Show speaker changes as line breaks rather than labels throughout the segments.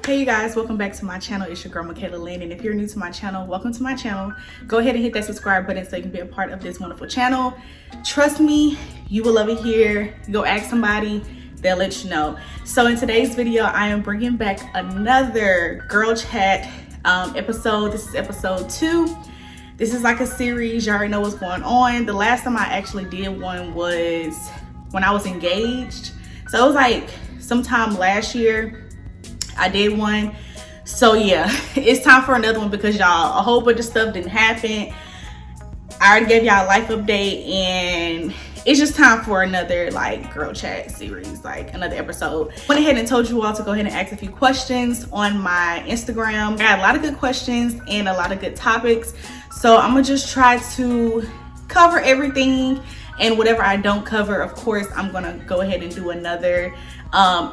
Hey you guys, welcome back to my channel. It's your girl Michaela Lynn, and if you're new to my channel, welcome to my channel. Go ahead and hit that subscribe button so you can be a part of this wonderful channel. Trust me, you will love it here. Go ask somebody, they'll let you know. So in today's video, I am bringing back another girl chat episode. This is episode 2. This is like a series. You already know what's going on. The last time I actually did one was when I was engaged. So it was like sometime last year I did one. So yeah, it's time for another one because y'all, a whole bunch of stuff didn't happen. I already gave y'all a life update and it's just time for another like girl chat series, like another episode. Went ahead and told you all to go ahead and ask a few questions on my Instagram. I had a lot of good questions and a lot of good topics. So I'm gonna just try to cover everything, and whatever I don't cover, of course, I'm gonna go ahead and do another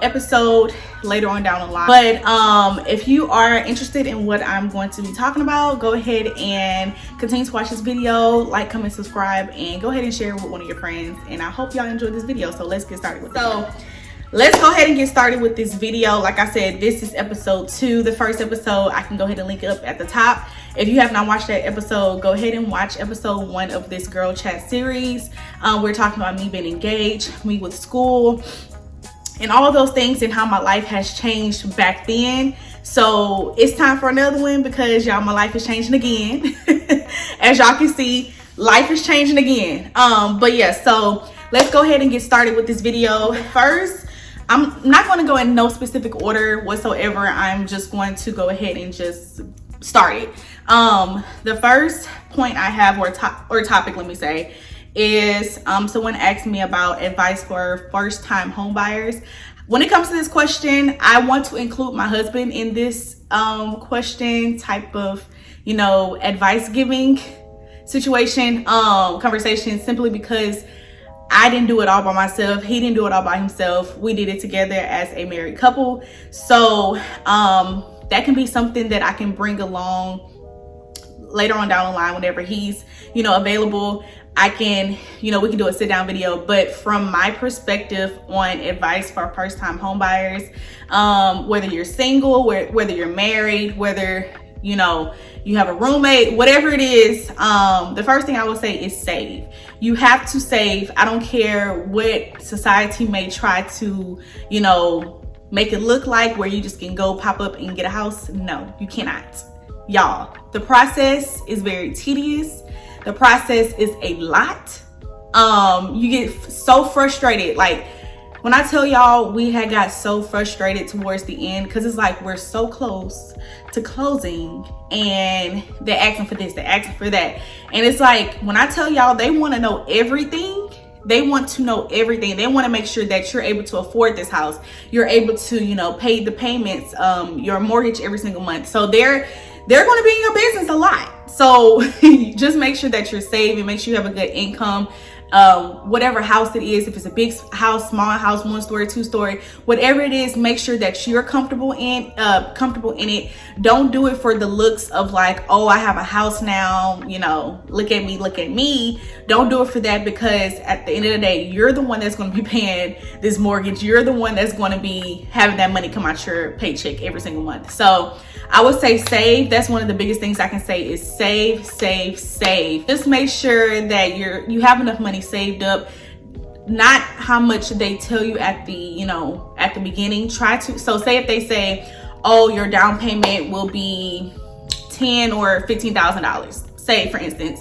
episode later on down the line. But if you are interested in what I'm going to be talking about, go ahead and continue to watch this video, like, comment, subscribe, and go ahead and share with one of your friends. And I hope y'all enjoyed this video. So let's get started with it. Let's go ahead and get started with this video. Like I said, this is episode 2. The first episode, I can go ahead and link it up at the top. If you have not watched that episode, go ahead and watch episode 1 of this girl chat series. We're talking about me being engaged, me with school, and all of those things, and how my life has changed back then. So it's time for another one because y'all, my life is changing again. As y'all can see, life is changing again. But yeah, so let's go ahead and get started with this video. First, I'm not going to go in no specific order whatsoever. I'm just going to go ahead and just start it. The first point I have, or topic, let me say, is someone asked me about advice for first-time home buyers. When it comes to this question, I want to include my husband in this question type of, you know, advice giving situation, conversation, simply because I didn't do it all by myself. He didn't do it all by himself. We did it together as a married couple. So that can be something that I can bring along later on down the line whenever he's, you know, available. I can, you know, we can do a sit down video. But from my perspective on advice for first time home buyers, whether you're single, whether you're married, whether, you know, you have a roommate, whatever it is, the first thing I will say is save. You have to save. I don't care what society may try to, you know, make it look like, where you just can go pop up and get a house. No, you cannot. Y'all, the process is very tedious. The process is a lot. You get so frustrated. Like, when I tell y'all, we had got so frustrated towards the end, because it's like we're so close to closing and they're asking for this, they're asking for that. And it's like, when I tell y'all, they want to know everything. They want to know everything. They want to make sure that you're able to afford this house. You're able to, you know, pay the payments, your mortgage every single month. So they're going to be in your business a lot. So just make sure that you're saving, make sure you have a good income. Whatever house it is, if it's a big house, small house, 1-story, 2-story, whatever it is, make sure that you're comfortable in it. Don't do it for the looks of like, oh, I have a house now, you know, look at me, look at me. Don't do it for that, because at the end of the day, you're the one that's going to be paying this mortgage. You're the one that's going to be having that money come out your paycheck every single month. So I would say save. That's one of the biggest things I can say is save, save, save. Just make sure that you have enough money saved up, not how much they tell you at the, you know, at the beginning. So say if they say, oh, your down payment will be $10,000 or $15,000, say for instance,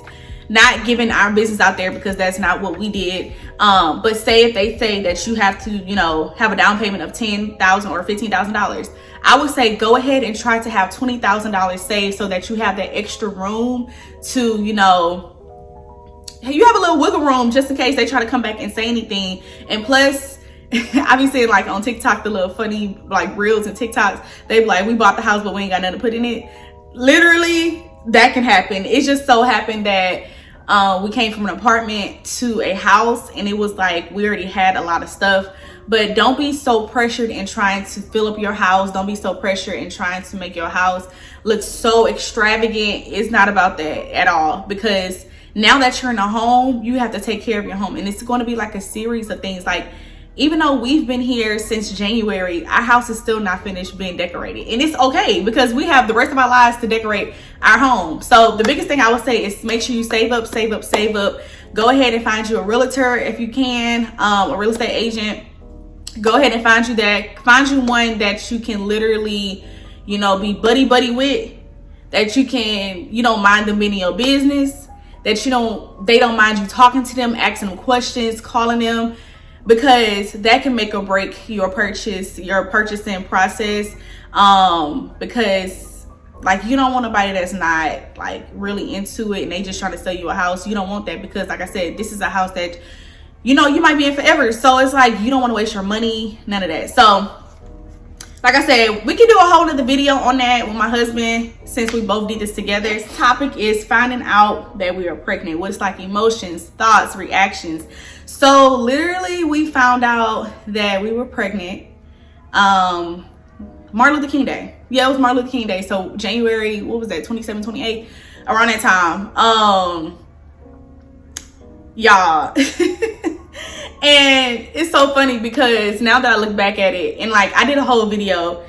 not giving our business out there because that's not what we did. But say if they say that you have to, you know, have a down payment of $10,000 or $15,000, I would say go ahead and try to have $20,000 saved so that you have that extra room to, you know, you have a little wiggle room just in case they try to come back and say anything. And plus, I've been seeing like on TikTok, the little funny like reels and TikToks, they be like, we bought the house but we ain't got nothing to put in it. Literally, that can happen. It just so happened that we came from an apartment to a house, and it was like we already had a lot of stuff. But don't be so pressured in trying to fill up your house. Don't be so pressured in trying to make your house look so extravagant. It's not about that at all, because now that you're in a home, you have to take care of your home, and it's going to be like a series of things. Like, even though we've been here since January, our house is still not finished being decorated. And it's okay because we have the rest of our lives to decorate our home. So the biggest thing I would say is make sure you save up, save up, save up. Go ahead and find you a realtor if you can, a real estate agent. Go ahead and find you one that you can literally, you know, be buddy with, that you can, you don't mind them being in your business, that they don't mind you talking to them, asking them questions, calling them, because that can make or break your purchasing process. Because like, you don't want nobody that's not like really into it and they just trying to sell you a house. You don't want that, because like I said, this is a house that, you know, you might be in forever. So it's like, you don't want to waste your money, none of that. So like I said, we can do a whole other video on that with my husband, since we both did this together. This topic is finding out that we are pregnant. What's like emotions, thoughts, reactions. So literally we found out that we were pregnant Martin Luther King Day. Yeah, it was Martin Luther King Day. So January, what was that, 27, 28, around that time. Y'all. And it's so funny because now that I look back at it, and like I did a whole video,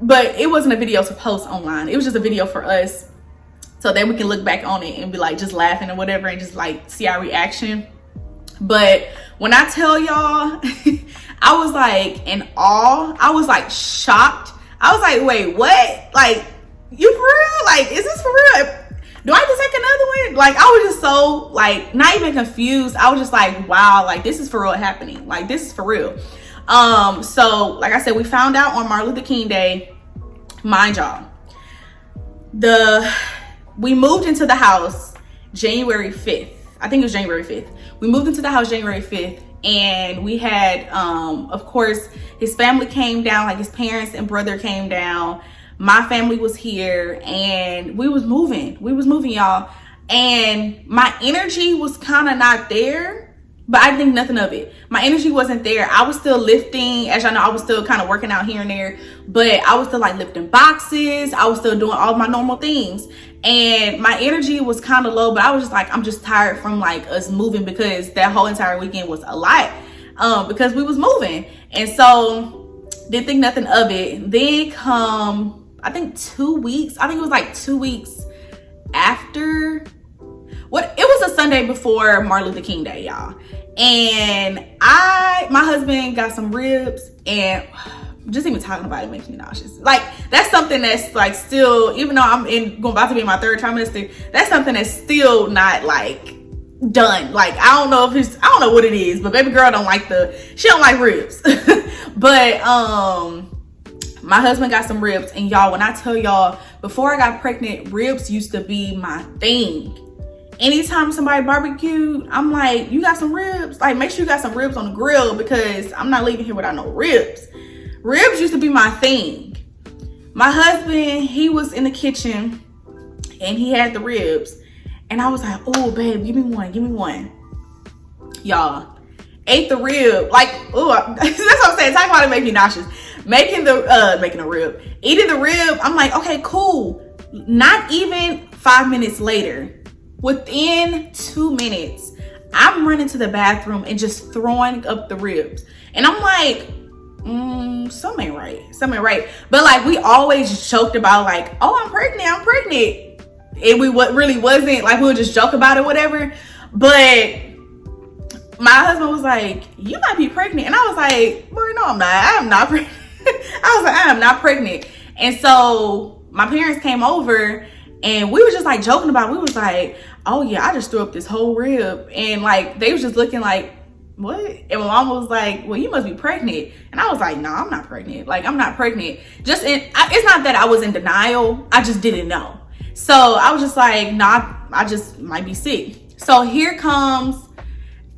but it wasn't a video to post online. It was just a video for us so that we can look back on it and be like just laughing or whatever and just like see our reaction. But when I tell y'all, I was like in awe. I was like shocked. I was like, wait, what? Like, you for real? Like, is this for real? Do I have to take another one? Like, I was just so like not even confused. I was just like, wow, like this is for real happening. Like, this is for real. So like I said, we found out on Martin Luther King Day. Mind y'all, we moved into the house January 5th. I think it was January 5th. We moved into the house January 5th, and we had of course his family came down, like his parents and brother came down. My family was here, and we was moving, y'all. And my energy was kind of not there, but I didn't think nothing of it. My energy wasn't there. I was still lifting. As y'all know, I was still kind of working out here and there, but I was still like lifting boxes. I was still doing all my normal things. And my energy was kind of low, but I was just like, I'm just tired from like us moving, because that whole entire weekend was a lot because we was moving. And so didn't think nothing of it. Then come, I think 2 weeks, I think it was like 2 weeks after, it was a Sunday before Martin Luther King Day, y'all. And my husband got some ribs, and just even talking about it makes me nauseous. Like, that's something that's like still, even though I'm about to be in my third trimester, that's something that's still not like done. Like, I don't know what it is, but baby girl she don't like ribs. But my husband got some ribs, and y'all, when I tell y'all, before I got pregnant, ribs used to be my thing. Anytime somebody barbecued, I'm like, you got some ribs? Like, make sure you got some ribs on the grill, because I'm not leaving here without no ribs. Ribs used to be my thing. My husband, he was in the kitchen and he had the ribs, and I was like, oh babe, give me one. Y'all, ate the rib, like, oh, that's what I'm saying. Talking about it make me nauseous. Eating the rib, I'm like, okay, cool. Not even 5 minutes later, within 2 minutes, I'm running to the bathroom and just throwing up the ribs. And I'm like, something ain't right. But like, we always joked about like, oh, I'm pregnant. And we really wasn't, like, we would just joke about it, whatever. But my husband was like, you might be pregnant. And I was like, boy, no, I'm not. I am not pregnant. I was like, I am not pregnant. And so my parents came over, and we were just like joking about it. We was like, oh yeah, I just threw up this whole rib. And like, they was just looking like, what? And my mom was like, well, you must be pregnant. And I was like, no, I'm not pregnant. Like, I'm not pregnant. It's not that I was in denial. I just didn't know. So I was just like, nah, I just might be sick. So here comes,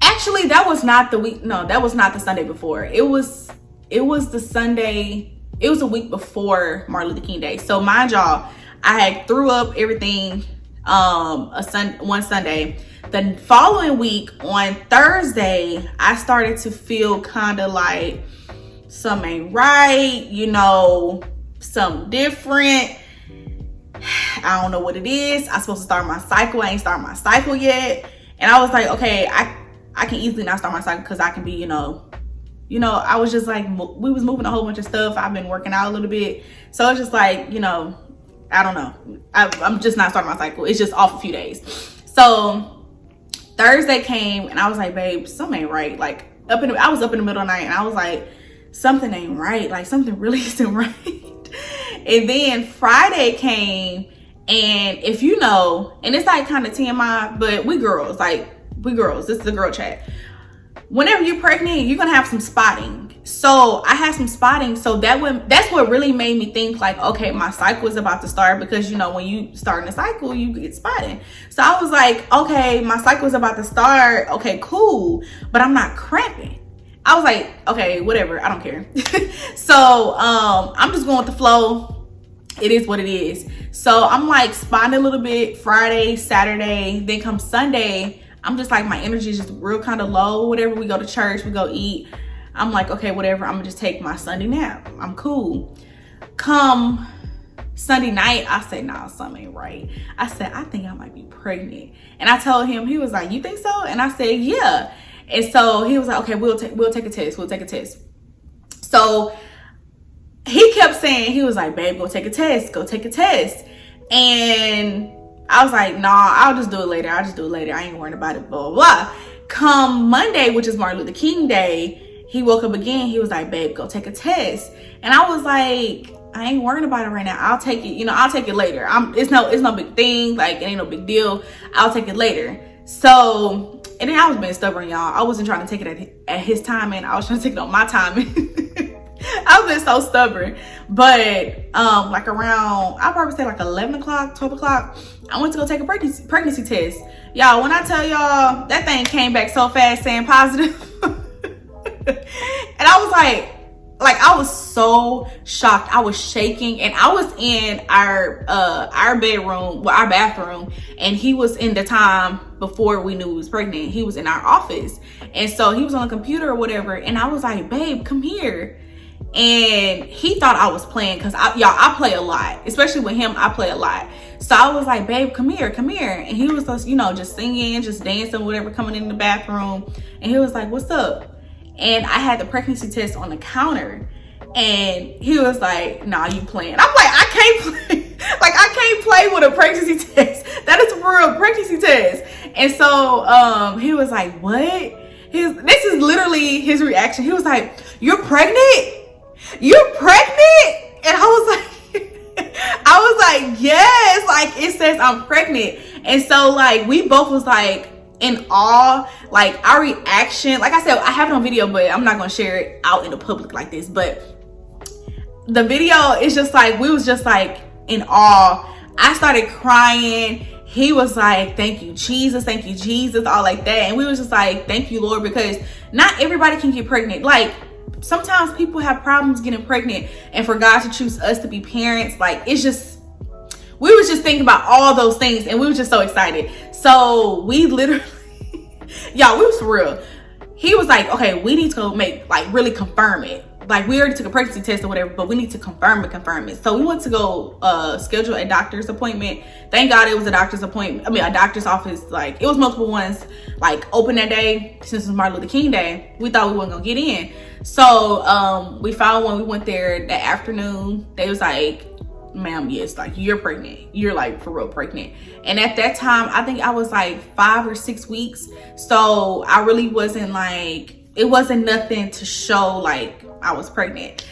actually, that was not the week. No, that was not the Sunday before. It was the Sunday. It was a week before Martin Luther King Day. So mind y'all, I had threw up everything one Sunday. The following week on Thursday, I started to feel kind of like something ain't right, you know, something different. I don't know what it is. I'm supposed to start my cycle. I ain't started my cycle yet. And I was like, okay, I can easily not start my cycle because I can be, you know, you know, I was just like, we was moving a whole bunch of stuff. I've been working out a little bit. So it's just like, you know, I don't know. I'm just not starting my cycle. It's just off a few days. So Thursday came and I was like, babe, something ain't right. Like I was up in the middle of the night and I was like, something ain't right. Like something really isn't right. And then Friday came, and if you know, and it's like kind of TMI, but we girls, this is a girl chat. Whenever you're pregnant, you're gonna have some spotting. So I had some spotting, so that's what really made me think like, okay, my cycle is about to start, because you know, when you start in a cycle, you get spotting. So I was like, okay, my cycle is about to start. Okay, cool, but I'm not cramping. I was like, okay, whatever, I don't care. So I'm just going with the flow. It is what it is. So I'm like spotting a little bit Friday, Saturday, then come Sunday, I'm just like, my energy is just real kind of low. Whatever, we go to church, we go eat. I'm like, okay, whatever, I'm gonna just take my Sunday nap. I'm cool. Come Sunday night, I said, nah, something ain't right. I said, I think I might be pregnant. And I told him, he was like, you think so? And I said, yeah. And so he was like, okay, we'll take a test. So he kept saying, he was like, babe, go take a test. And I was like, nah, I'll just do it later. I ain't worrying about it, blah, blah, blah. Come Monday, which is Martin Luther King Day, he woke up again. He was like, babe, go take a test. And I was like, I ain't worrying about it right now. I'll take it, I'll take it later. It's no big thing. Like, it ain't no big deal. I'll take it later. So, and then I was being stubborn, y'all. I wasn't trying to take it at his timing. I was trying to take it on my timing. I was just so stubborn. But like around, I'll probably say like 11 o'clock, 12 o'clock, I went to go take a pregnancy test. Y'all, when I tell y'all, that thing came back so fast saying positive. And I was like I was so shocked. I was shaking, and I was in our bedroom, well, our bathroom, and he was in the time before we knew he was pregnant. He was in our office, and so he was on the computer or whatever, and I was like, babe, come here. And he thought I was playing, because I play a lot, especially with him. I play a lot. So I was like, babe, come here. And he was just, just singing, just dancing, whatever, coming in the bathroom. And he was like, what's up? And I had the pregnancy test on the counter, and he was like, nah, you playing. I'm like, I can't play. I can't play with a pregnancy test. That is a real pregnancy test. And so he was like, what? This is literally his reaction. He was like, you're pregnant? You're pregnant? And I was like, yes, like it says I'm pregnant. And so like we both was like in awe, like our reaction. Like I said, I have it on video, but I'm not gonna share it out in the public like this. But the video is just like, we was just like in awe. I started crying. He was like, thank you, Jesus, all like that. And we was just like, thank you, Lord, because not everybody can get pregnant. Like, sometimes people have problems getting pregnant, and for God to choose us to be parents, like, it's just, we was just thinking about all those things, and we was just so excited. So we literally, y'all, we was for real. He was like, okay, we need to go really confirm it. Like, we already took a pregnancy test or whatever, but we need to confirm it. So we went to go schedule a doctor's appointment. Thank God it was a doctor's appointment. I mean, a doctor's office. Like, it was multiple ones, like, open that day. Since it was Martin Luther King Day, we thought we wasn't gonna get in. So we found one. We went there that afternoon. They was like, ma'am, yes, like, you're pregnant. You're like for real pregnant. And at that time, I think I was like 5 or 6 weeks. So I really wasn't like, it wasn't nothing to show like I was pregnant.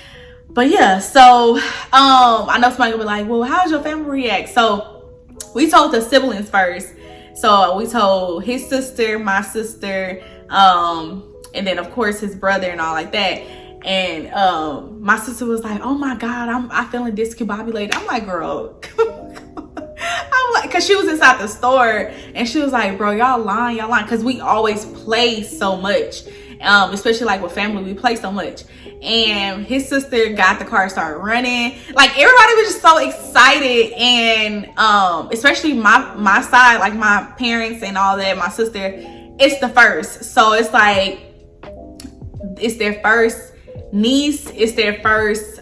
But yeah, so I know somebody will be like, well, how's your family react? So we told the siblings first. So we told his sister, my sister, and then of course his brother and all like that. And my sister was like, oh my God, I'm feeling discombobulated. I'm like, girl, I'm like, cause she was inside the store, and she was like, bro, y'all lying. Cause we always play so much. Especially like with family, we play so much. And his sister got the car, started running. Like, everybody was just so excited. And especially my side, like my parents and all that, my sister, it's the first. So it's like, it's their first niece, it's their first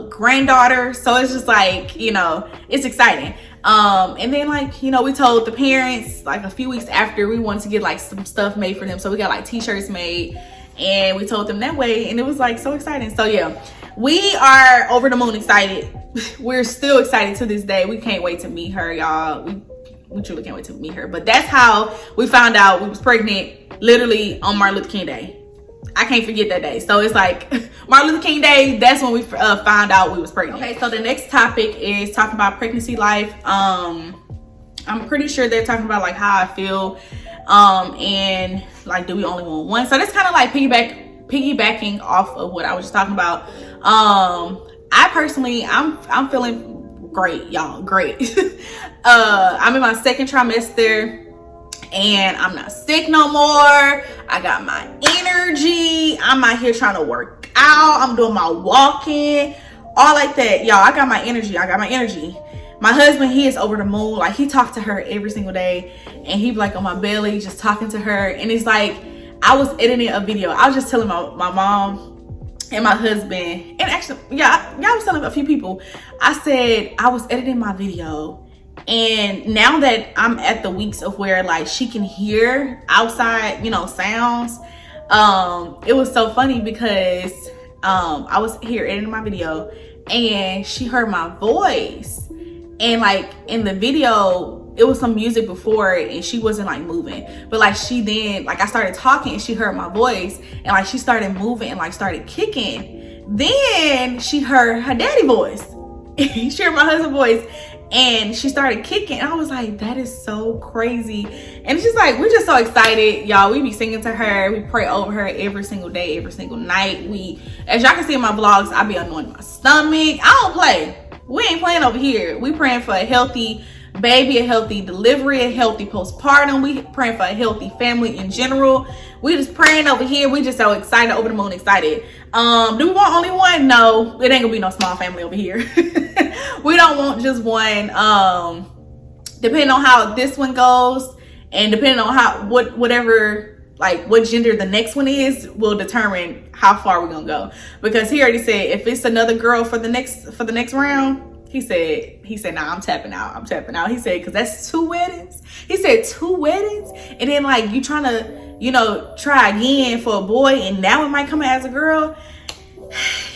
granddaughter. So it's just like, it's exciting. And then like, we told the parents like a few weeks after, we wanted to get like some stuff made for them. So we got like t-shirts made, and we told them that way, and it was like so exciting. So yeah, we are over the moon excited. We're still excited to this day. We can't wait to meet her, y'all. We truly can't wait to meet her. But that's how we found out we was pregnant, literally on Martin Luther King Day. I can't forget that day. So it's like Martin Luther King Day, that's when we found out we was pregnant. Okay, so the next topic is talking about pregnancy life. I'm pretty sure they're talking about like how I feel, and like, do we only want one? So that's kind of like piggybacking off of what I was just talking about. I personally, I'm feeling great, y'all, great. I'm in my second trimester, and I'm not sick no more. I got my energy. I'm out here trying to work out. I'm doing my walking, all like that. Y'all, I got my energy. My husband, he is over the moon. Like, he talked to her every single day, and he be like on my belly just talking to her. And it's like, I was editing a video. I was just telling my mom and my husband, and actually, yeah, I was telling a few people. I said I was editing my video, and now that I'm at the weeks of where like she can hear outside, you know, sounds, it was so funny because I was here editing my video, and she heard my voice, and like in the video it was some music before it, and she wasn't like moving, but like she then, like I started talking and she heard my voice, and like she started moving and like started kicking. Then she heard her daddy voice. She heard my husband's voice, and she started kicking. And I was like, that is so crazy. And it's just like, we're just so excited, y'all. We be singing to her. We pray over her every single day, every single night. As y'all can see in my vlogs, I be anointing my stomach. I don't play. We ain't playing over here. We praying for a healthy baby, a healthy delivery, a healthy postpartum. We praying for a healthy family in general. We just praying over here. We just so excited, over the moon excited. Do we want only one? No, it ain't gonna be no small family over here. We don't want just one. Depending on how this one goes, and depending on how whatever, like what gender the next one is, will determine how far we're gonna go. Because he already said if it's another girl for the next round, he said, nah, I'm tapping out. He said, because that's 2 weddings. He said 2 weddings, and then like you trying to, you know, try again for a boy, and now it might come out as a girl.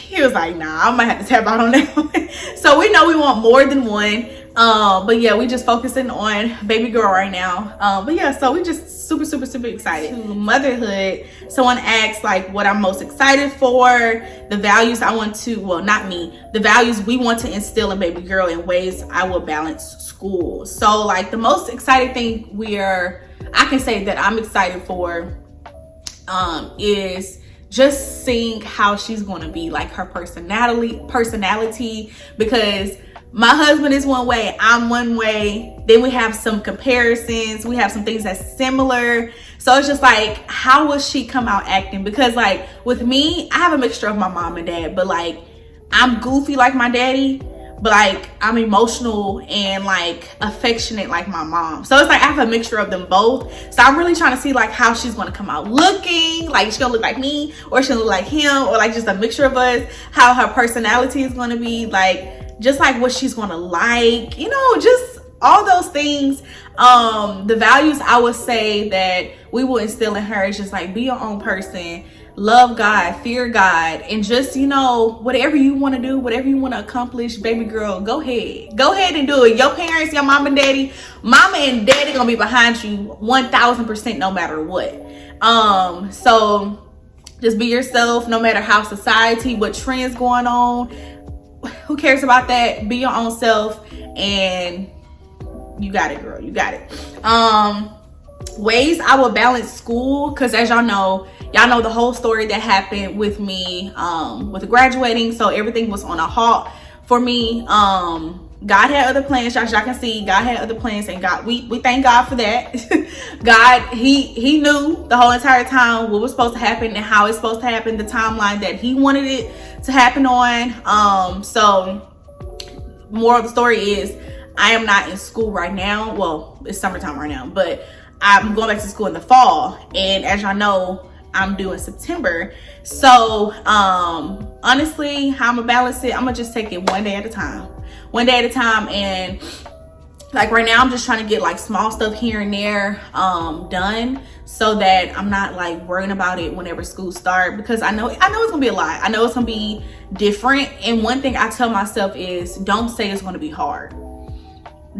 He was like, nah, I might have to tap out on that one. So we know we want more than one. But yeah, we just focusing on baby girl right now. But yeah, so we just super excited. To motherhood, someone asked like what I'm most excited for, the values I want to, well, not me, the values we want to instill in baby girl, in ways I will balance school. So like the most exciting thing I can say that I'm excited for is just seeing how she's going to be, like her personality, because my husband is one way, I'm one way, then we have some comparisons, we have some things that's similar. So it's just like, how will she come out acting? Because like with me, I have a mixture of my mom and dad, but like I'm goofy like my daddy, but like I'm emotional and like affectionate like my mom. So it's like I have a mixture of them both. So I'm really trying to see like how she's going to come out looking, like she's gonna look like me, or she'll look like him, or like just a mixture of us, how her personality is going to be, like just like what she's going to like, you know, just all those things. The values I would say that we will instill in her is just like, be your own person, love God, fear God, and just, you know, whatever you want to do, whatever you want to accomplish, baby girl, go ahead and do it. Your parents, your mama and daddy gonna be behind you 1000% no matter what. So just be yourself, no matter how society, what trends going on, who cares about that? Be your own self, and you got it, girl, you got it. Ways I will balance school, because as y'all know the whole story that happened with me with graduating. So everything was on a halt for me. God had other plans, y'all can see. God had other plans, and God, we thank God for that. God, he knew the whole entire time what was supposed to happen and how it's supposed to happen, the timeline that he wanted it to happen on. So moral of the story is, I am not in school right now. Well, it's summertime right now, but I'm going back to school in the fall, and as y'all know, I'm due in September. So honestly, how I'm gonna balance it, I'm gonna just take it one day at a time, and like right now I'm just trying to get like small stuff here and there done, so that I'm not like worrying about it whenever school start, because I know it's gonna be a lot. I know it's gonna be different. And one thing I tell myself is, don't say it's gonna be hard.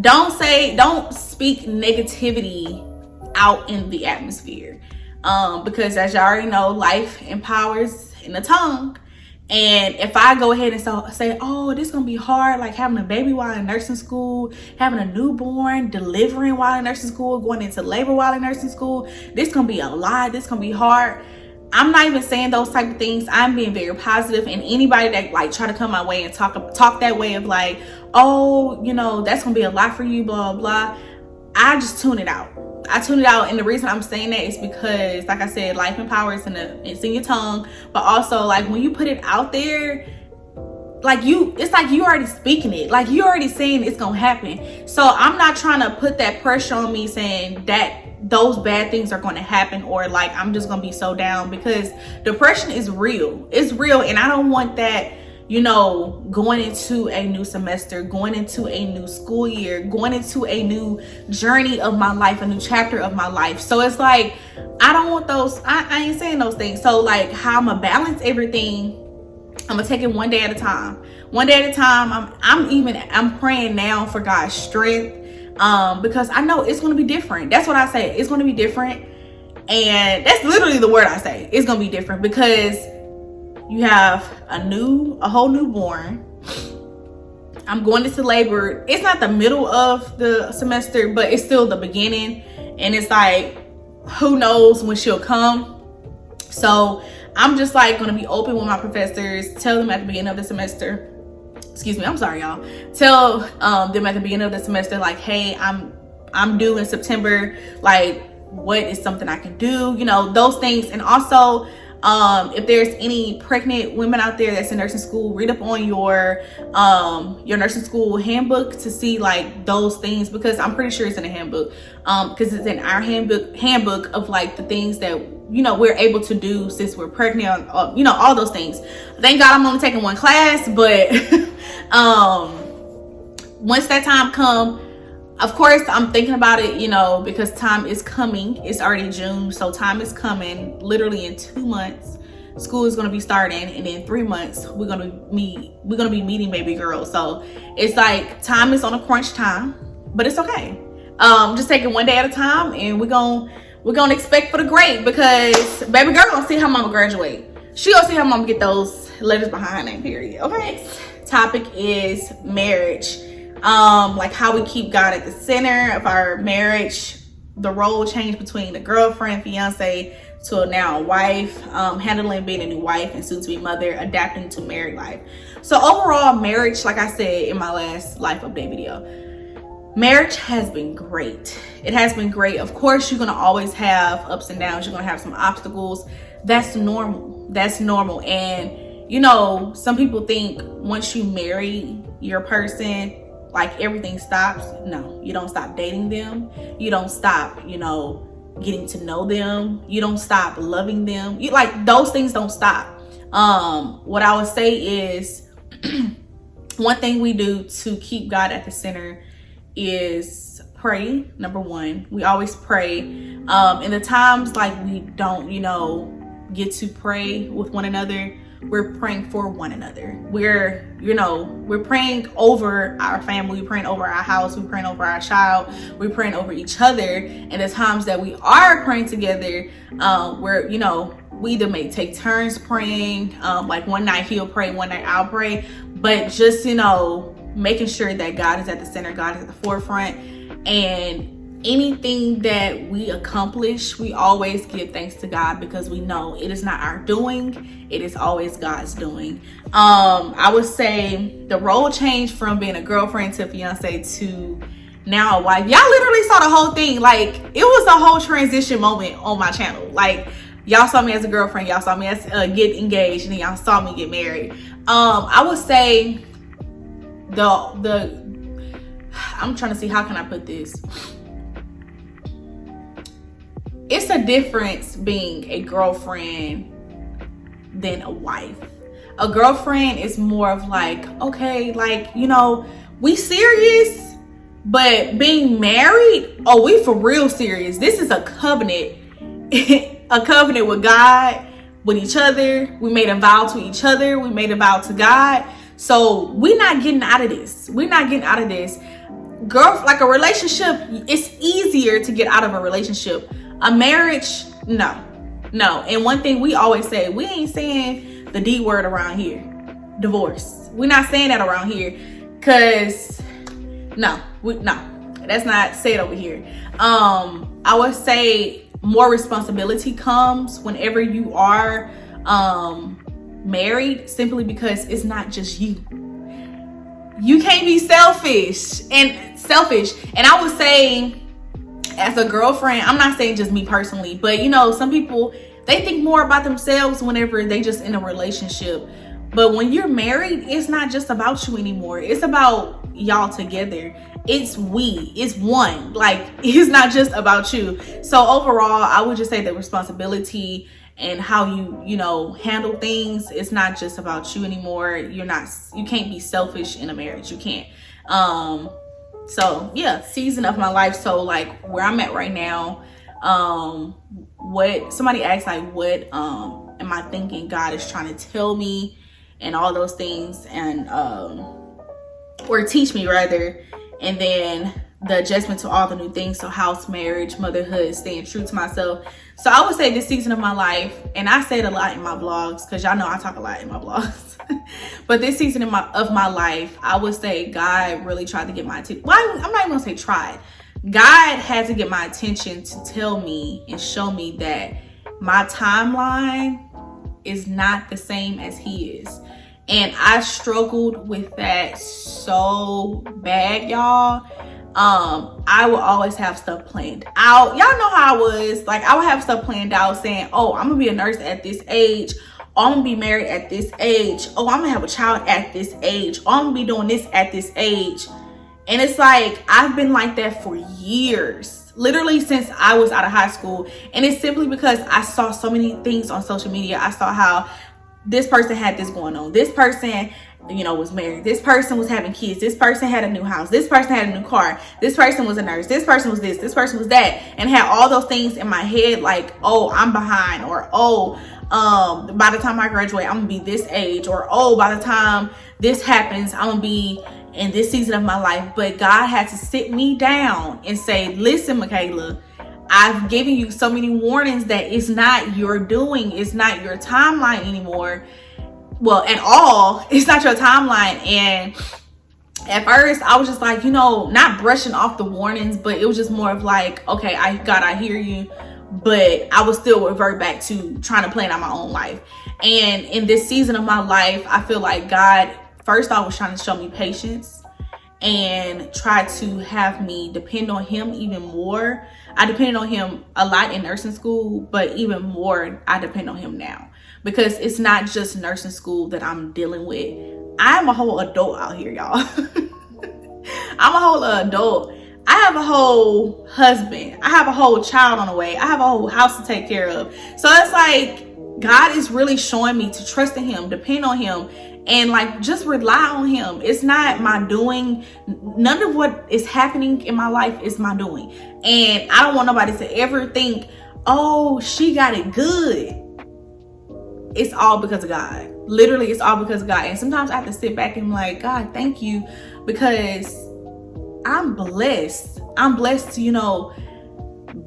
Don't speak negativity out in the atmosphere, because as y'all already know, life empowers in the tongue. And if I go ahead and say, oh, this is gonna be hard, like having a baby while in nursing school, having a newborn, delivering while in nursing school, going into labor while in nursing school, this gonna be a lot, this gonna be hard. I'm not even saying those type of things. I'm being very positive. And anybody that like try to come my way and talk that way of like, oh, you know, that's gonna be a lot for you, blah blah, I just tune it out. And the reason I'm saying that is because, like I said, life and power is it's in your tongue. But also, like, when you put it out there, like it's like you already speaking it, like you already saying it's gonna happen. So I'm not trying to put that pressure on me saying that those bad things are going to happen, or like I'm just gonna be so down, because depression is real. It's real, and I don't want that, you know, going into a new semester, going into a new school year, going into a new journey of my life, a new chapter of my life. So it's like, I don't want those, I ain't saying those things. So like, how I'm gonna balance everything, I'm gonna take it one day at a time. One day at a time. I'm praying now for God's strength, because I know it's gonna be different. That's what I say. It's gonna be different. And that's literally the word I say. It's gonna be different, because you have a whole newborn. I'm going into labor. It's not the middle of the semester, but it's still the beginning. And it's like, who knows when she'll come. So I'm just like going to be open with my professors, tell them at the beginning of the semester, excuse me, I'm sorry y'all, tell them at the beginning of the semester, like, hey, I'm due in September, like what is something I can do, you know, those things. And also, if there's any pregnant women out there that's in nursing school, read up on your nursing school handbook to see like those things, because I'm pretty sure it's in the handbook, because it's in our handbook of like the things that, you know, we're able to do since we're pregnant, you know, all those things. Thank God I'm only taking one class, but once that time come, of course, I'm thinking about it, you know, because time is coming. It's already June, so time is coming. Literally in 2 months, school is going to be starting, and in 3 months, we're going to be meeting baby girl. So it's like time is on a crunch time, but it's okay. Just take it one day at a time, and we're gonna expect for the great, because baby girl gonna see her mama graduate. She gonna see her mama get those letters behind her name. Period. Okay. Next topic is marriage. Like how we keep God at the center of our marriage, the role change between the girlfriend, fiance to now a wife, handling being a new wife and soon to be mother, adapting to married life. So overall, marriage, like I said in my last life update video, marriage has been great. It has been great. Of course, you're gonna always have ups and downs. You're gonna have some obstacles. That's normal. That's normal. And you know, some people think once you marry your person, like everything stops. No, you don't stop dating them. You don't stop, you know, getting to know them. You don't stop loving them. You like those things don't stop. What I would say is one thing we do to keep God at the center is pray. Number one, we always pray. In the times like we don't, you know, get to pray with one another, we're praying for one another. We're praying over our family, we're praying over our house, we're praying over our child, we're praying over each other. And the times that we are praying together, we're, you know, we either may take turns praying, like one night he'll pray, one night I'll pray, but just, you know, making sure that God is at the center, God is at the forefront. And anything that we accomplish, we always give thanks to God, because we know it is not our doing, it is always God's doing. I would say the role change from being a girlfriend to fiance to now a wife. Y'all literally saw the whole thing. Like, it was a whole transition moment on my channel. Like, y'all saw me as a girlfriend, y'all saw me as get engaged, and then y'all saw me get married. I would say I'm trying to see, how can I put this? It's a difference being a girlfriend than a wife. A girlfriend is more of like, okay, like, you know, we serious, But being married, oh, we for real serious. This is a covenant. A covenant with God, with each other. We made a vow to each other. We made a vow to God. So we're not getting out of this. We're not getting out of this. Girl, like a relationship, it's easier to get out of a relationship. A marriage, no. And one thing we always say, we ain't saying the D word around here. Divorce. We're not saying that around here. Cause no, that's not said over here. I would say more responsibility comes whenever you are married, simply because it's not just you. You can't be selfish. And I would say, as a girlfriend, I'm not saying just me personally, but you know, some people, they think more about themselves whenever they just in a relationship. But when you're married, it's not just about you anymore. It's about y'all together. It's one. Like, it's not just about you. So overall, I would just say that responsibility and how you know, handle things, it's not just about you anymore. You can't be selfish in a marriage. You can't. So yeah, season of my life. So like where I'm at right now, what somebody asked, like, what am I thinking God is trying to tell me, and all those things, and or teach me rather. And then the adjustment to all the new things, so house, marriage, motherhood, staying true to myself. So I would say this season of my life, and I say it a lot in my vlogs, because y'all know I talk a lot in my vlogs. But this season of my life, I would say God really tried to get my attention. Well, I'm not even gonna say tried. God had to get my attention to tell me and show me that my timeline is not the same as he is. And I struggled with that so bad, y'all. I will always have stuff planned out. Y'all know how I was. Like, I would have stuff planned out saying, oh, I'm gonna be a nurse at this age. Oh, I'm gonna be married at this age. Oh, I'm gonna have a child at this age. Oh, I'm gonna be doing this at this age. And it's like, I've been like that for years, literally since I was out of high school. And it's simply because I saw so many things on social media. I saw how this person had this going on. This person, you know, was married. This person was having kids. This person had a new house. This person had a new car. This person was a nurse. This person was this. This person was that. And had all those things in my head, like, oh, I'm behind, or oh, by the time I graduate, I'm gonna be this age, or oh, by the time this happens, I'm gonna be in this season of my life. But God had to sit me down and say, listen, Michaela, I've given you so many warnings that it's not your doing. It's not your timeline anymore. Well, at all, it's not your timeline. And at first I was just like, you know, not brushing off the warnings, but it was just more of like, okay, God, I hear you. But I would still revert back to trying to plan out my own life. And in this season of my life, I feel like God, first I was trying to show me patience and try to have me depend on him even more. I depended on him a lot in nursing school, but even more, I depend on him now. Because it's not just nursing school that I'm dealing with. I'm a whole adult out here, y'all. I'm a whole adult. I have a whole husband. I have a whole child on the way. I have a whole house to take care of. So it's like, God is really showing me to trust in him, depend on him, and like just rely on him. It's not my doing. None of what is happening in my life is my doing. And I don't want nobody to ever think, oh, she got it good. It's all because of God. Literally, it's all because of God. And sometimes I have to sit back and be like, God, thank you, because I'm blessed. I'm blessed to, you know,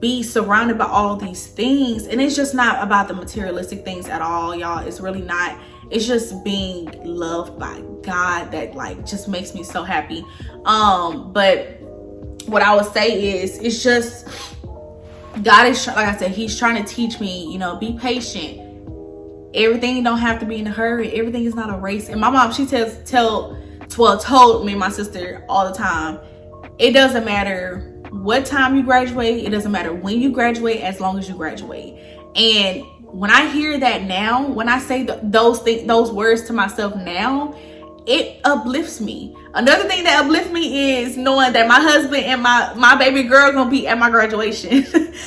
be surrounded by all these things. And it's just not about the materialistic things at all, y'all. It's really not. It's just being loved by God that like just makes me so happy. But what I would say is, it's just God is, like I said, he's trying to teach me, you know, be patient. Everything don't have to be in a hurry. Everything is not a race. And my mom, she told me and my sister all the time, it doesn't matter what time you graduate. It doesn't matter when you graduate, as long as you graduate. And when I hear that now, when I say those words to myself now, it uplifts me. Another thing that uplifts me is knowing that my husband and my baby girl gonna be at my graduation.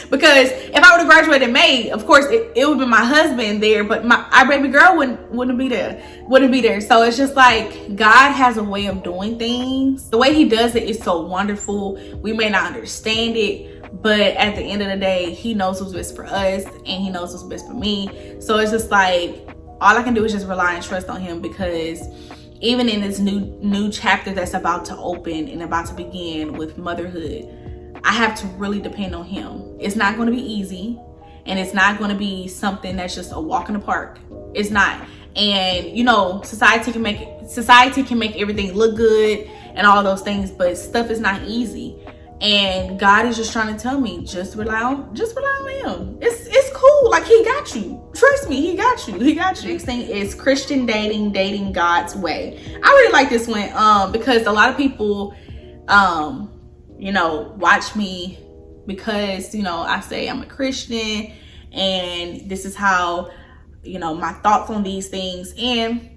Because if I would have graduated in May, of course it would be my husband there, but our baby girl wouldn't be there. So it's just like God has a way of doing things. The way he does it is so wonderful. We may not understand it, but at the end of the day, he knows what's best for us and he knows what's best for me. So it's just like all I can do is just rely and trust on him, because even in this new chapter that's about to open and about to begin with motherhood, I have to really depend on him. It's not going to be easy, and it's not going to be something that's just a walk in the park. It's not. And you know, society can make everything look good and all those things, but stuff is not easy. And God is just trying to tell me, just rely on him. It's cool. Like, he got you. Trust me, he got you. Next thing is Christian dating God's way. I really like this one because a lot of people you know, watch me because, you know, I say I'm a Christian and this is how, you know, my thoughts on these things. And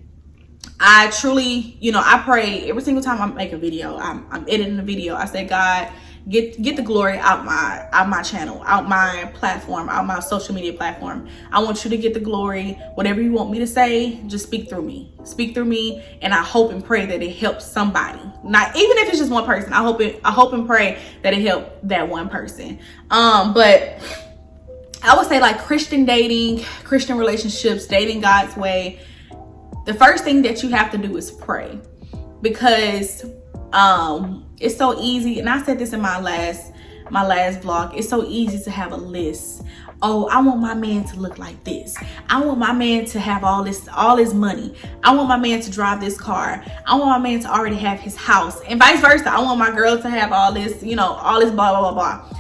I truly, you know, I pray every single time I make a video, I'm editing a video, I say, God, get the glory out my channel, out my platform, out my social media platform. I want you to get the glory. Whatever you want me to say, just speak through me. And I hope and pray that it helps somebody. Not even if it's just one person. I hope and pray that it helped that one person. But I would say, like, Christian dating, Christian relationships, dating God's way, the first thing that you have to do is pray, because it's so easy. And I said this in my last vlog. It's so easy to have a list. Oh, I want my man to look like this. I want my man to have all this money. I want my man to drive this car. I want my man to already have his house, and vice versa. I want my girl to have all this, you know, all this blah, blah, blah, blah.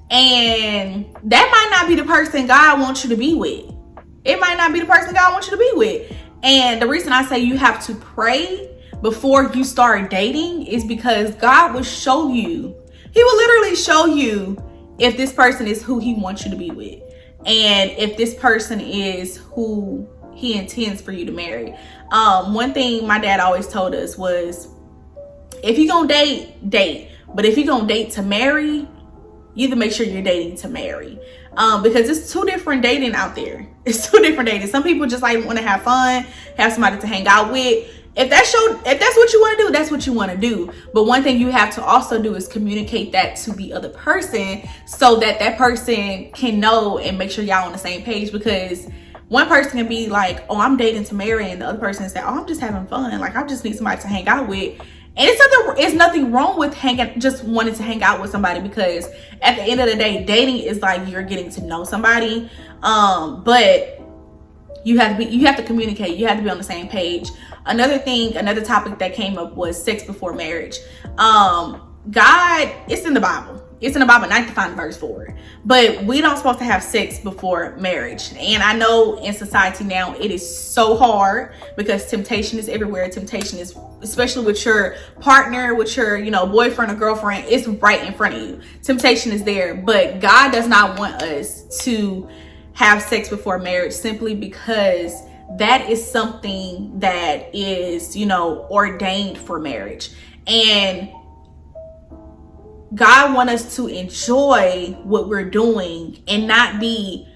And that might not be the person God wants you to be with. It might not be the person God wants you to be with. And the reason I say you have to pray before you start dating is because God will show you. He will literally show you if this person is who he wants you to be with, and if this person is who he intends for you to marry. One thing my dad always told us was, if you're gonna date, but if you're gonna date to marry, you either make sure you're dating to marry. Because it's two different dating out there. It's two different dating. Some people just like want to have fun, have somebody to hang out with. If that's what you want to do, that's what you want to do. But one thing you have to also do is communicate that to the other person, so that that person can know and make sure y'all on the same page. Because one person can be like, oh, I'm dating to marry, and the other person is like, oh, I'm just having fun. Like, I just need somebody to hang out with. And it's nothing wrong with just wanting to hang out with somebody, because at the end of the day, dating is like you're getting to know somebody. But you have to communicate. You have to be on the same page. Another topic that came up was sex before marriage. God, it's in the Bible. It's in the Bible, and I can find a verse for it. But we don't supposed to have sex before marriage. And I know in society now it is so hard, because temptation is everywhere. Temptation is, especially with your partner, with your, you know, boyfriend or girlfriend, it's right in front of you. Temptation is there. But God does not want us to have sex before marriage, simply because that is something that is, you know, ordained for marriage. And God wants us to enjoy what we're doing and not be,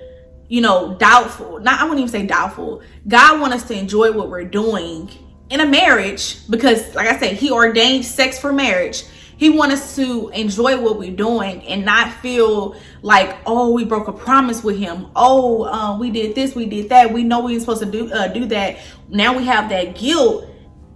you know, doubtful. I wouldn't even say doubtful. God wants us to enjoy what we're doing in a marriage, because, like I said, he ordained sex for marriage. He wants us to enjoy what we're doing and not feel like, oh, we broke a promise with him. Oh, we did this, we did that. We know we were supposed to do that. Now we have that guilt.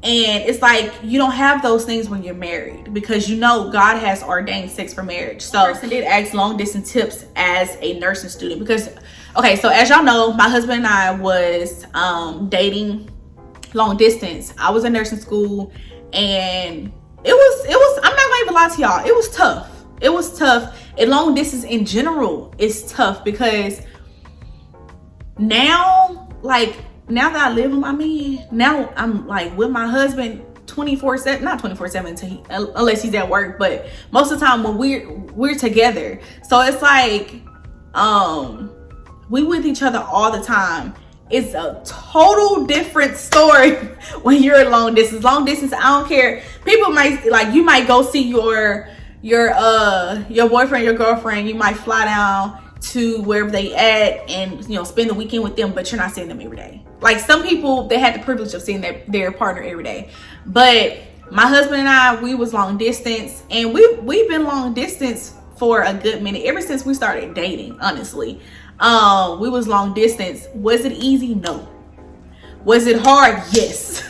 And it's like, you don't have those things when you're married, because you know God has ordained sex for marriage. So I did ask long distance tips as a nursing student, because, okay, so as y'all know, my husband and I was dating long distance. I was in nursing school, and it was I'm not gonna even lie to y'all, it was tough. And long distance in general is tough, because now that I live with my man, now I'm like with my husband 24/7, not 24/7 unless he's at work, but most of the time when we're together. So it's like we with each other all the time, it's a total different story when you're long distance. Long distance, I don't care. People might, like, you might go see your boyfriend, your girlfriend. You might fly down to wherever they at and, you know, spend the weekend with them, but you're not seeing them every day. Like, some people, they had the privilege of seeing their partner every day. But my husband and I, we was long distance, and we've been long distance for a good minute, ever since we started dating, honestly. We was long distance. Was it easy? No. Was it hard? Yes.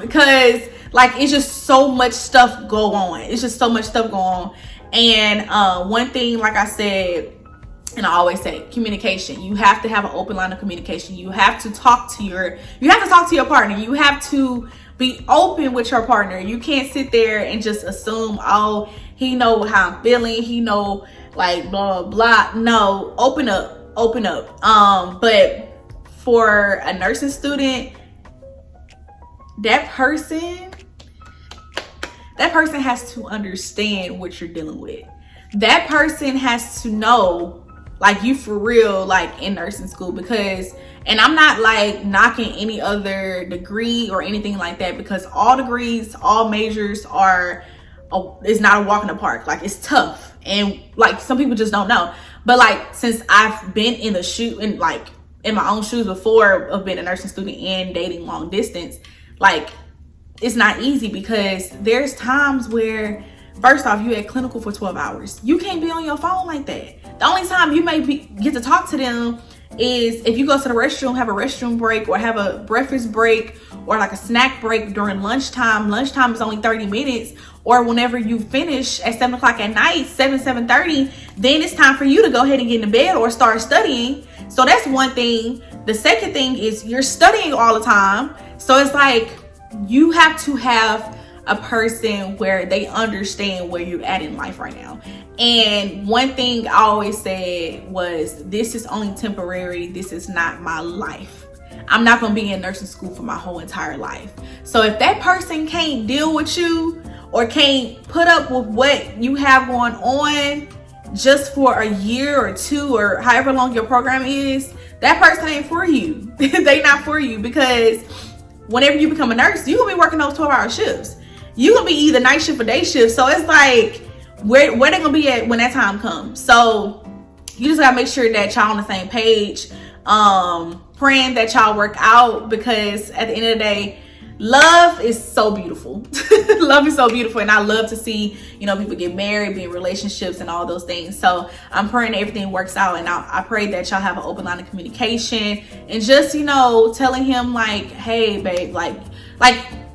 Because, like, it's just so much stuff go on. It's just so much stuff go on. And one thing, like I said, and I always say, communication. You have to have an open line of communication. You have to talk to your partner. You have to be open with your partner. You can't sit there and just assume, oh, he know how I'm feeling. He know, like, blah, blah. No, open up. But for a nursing student, that person has to understand what you're dealing with. That person has to know, like, you for real, like, in nursing school. Because, and I'm not like knocking any other degree or anything like that, because all degrees, all majors is not a walk in the park. Like, it's tough, and like, some people just don't know. But like, since I've been in the shoe and like in my own shoes before of being a nursing student and dating long distance, like, it's not easy, because there's times where, first off, you at clinical for 12 hours. You can't be on your phone like that. The only time you may get to talk to them is if you go to the restroom, have a restroom break, or have a breakfast break, or like a snack break during lunchtime. Lunchtime is only 30 minutes. Or whenever you finish at 7 o'clock at night, 7:30, then it's time for you to go ahead and get into bed or start studying. So that's one thing. The second thing is you're studying all the time. So it's like, you have to have a person where they understand where you're at in life right now. And one thing I always said was, this is only temporary. This is not my life. I'm not going to be in nursing school for my whole entire life. So if that person can't deal with you, or can't put up with what you have going on just for a year or two, or however long your program is, that person ain't for you. They not for you, because whenever you become a nurse, you're gonna be working those 12-hour shifts. You're gonna be either night shift or day shift. So it's like, where they gonna be at when that time comes? So you just gotta make sure that y'all on the same page, praying that y'all work out, because at the end of the day, love is so beautiful. Love is so beautiful, and I love to see, you know, people get married, be in relationships, and all those things. So I'm praying everything works out, and I pray that y'all have an open line of communication, and just, you know, telling him, like, hey babe, like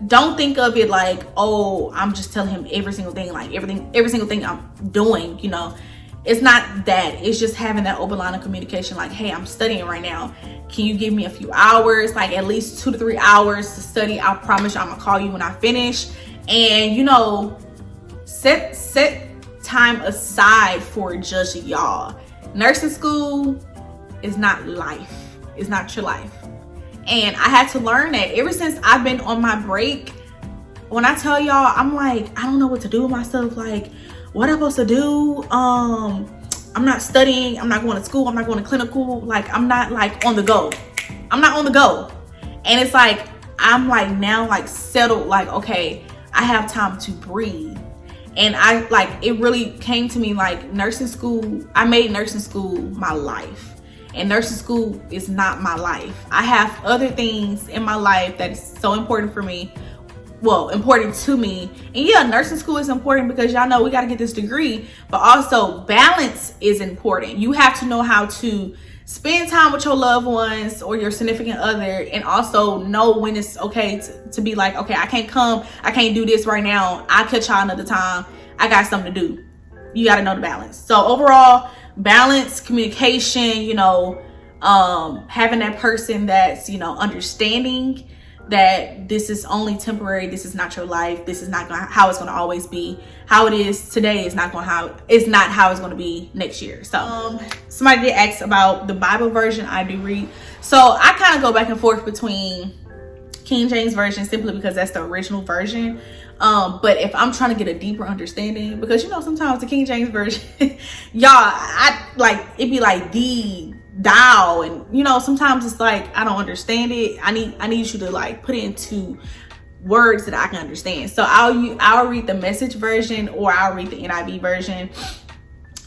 don't think of it like, oh, I'm just telling him every single thing, like every single thing I'm doing, you know. It's not that. It's just having that open line of communication, like, hey, I'm studying right now. Can you give me a few hours, like at least 2 to 3 hours to study? I promise you I'm gonna call you when I finish. And, you know, set time aside for just y'all. Nursing school is not life. It's not your life. And I had to learn that ever since I've been on my break. When I tell y'all, I'm like, I don't know what to do with myself. Like, what I'm supposed to do? I'm not studying. I'm not going to school. I'm not going to clinical. Like, I'm not like on the go. I'm not on the go. And it's like, I'm like now like settled, like, okay, I have time to breathe. And I like, it really came to me like nursing school. I made nursing school my life. And nursing school is not my life. I have other things in my life that is so important for me. Well, important to me. And yeah, nursing school is important because y'all know we got to get this degree, but also balance is important. You have to know how to spend time with your loved ones or your significant other, and also know when it's okay to be like, okay, I can't come, I can't do this right now, I'll catch y'all another time, I got something to do. You got to know the balance. So overall, balance, communication, you know, having that person that's, you know, understanding that this is only temporary, this is not your life, this is not how it's going to always be. How it is today is not how it's going to be next year. So somebody did ask about the Bible version I do read. So I kind of go back and forth between King James version, simply because that's the original version. But if I'm trying to get a deeper understanding, because you know sometimes the King James version, y'all, I like, it'd be like the dial, and you know, sometimes it's like I don't understand it. I need you to like put it into words that I can understand. So I'll read the message version, or I'll read the NIV version.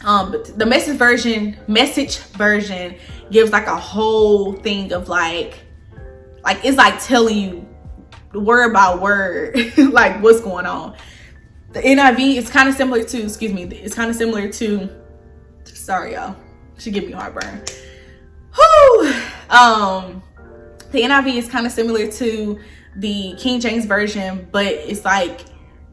But the message version gives like a whole thing of like it's like telling you word by word like what's going on. The NIV is kind of similar to, it's kind of similar to, sorry y'all, she give me heartburn. Whew. The NIV is kind of similar to the King James version, but it's like,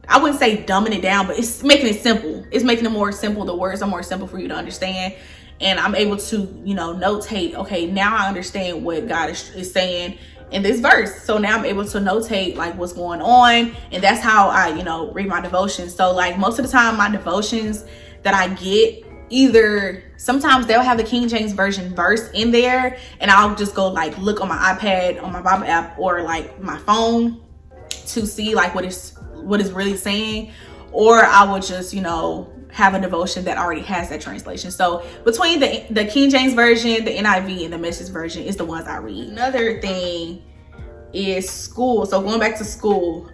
I wouldn't say dumbing it down, but it's making it simple. It's making it more simple. The words are more simple for you to understand. And I'm able to, you know, notate, okay, now I understand what God is saying in this verse. So now I'm able to notate like what's going on. And that's how I, you know, read my devotions. So like most of the time my devotions that I get, either sometimes they'll have the King James version verse in there, and I'll just go like look on my iPad, on my Bible app, or like my phone to see like what is really saying, or I would just, you know, have a devotion that already has that translation. So between the King James version, the NIV, and the Message version is the ones I read. Another thing is school. So going back to school,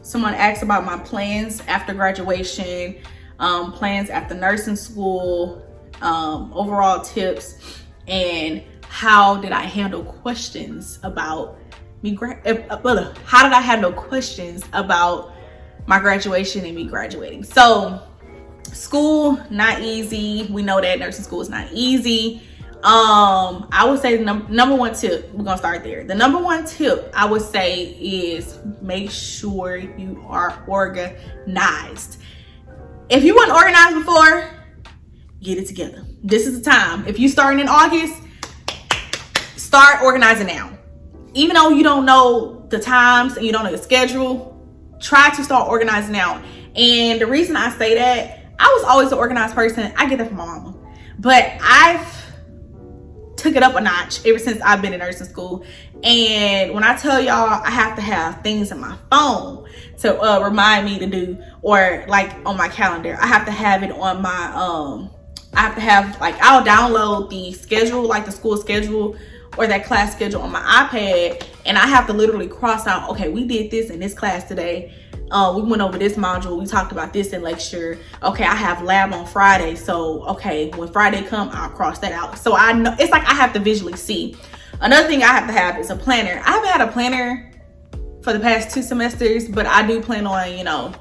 someone asked about my plans after graduation, plans after nursing school, overall tips, and how did I handle questions about how did I handle questions about my graduation and me graduating. So school, not easy. We know that nursing school is not easy. I would say the number one tip, we're gonna start there. The number one tip I would say is make sure you are organized. If you weren't organized before, get it together. This is the time. If you starting in August, start organizing now. Even though you don't know the times and you don't know the schedule, try to start organizing now. And the reason I say that, I was always an organized person. I get that from my mama, but I've took it up a notch ever since I've been in nursing school. And when I tell y'all, I have to have things in my phone to remind me to do, or like on my calendar. I have to have it on my I have to have, like, I'll download the schedule, like the school schedule or that class schedule on my iPad, and I have to literally cross out, okay, we did this in this class today. We went over this module. We talked about this in lecture. Okay, I have lab on Friday. So, okay, when Friday come, I'll cross that out. So I know, it's like I have to visually see. Another thing I have to have is a planner. I haven't had a planner for the past 2 semesters, but I do plan on, you know,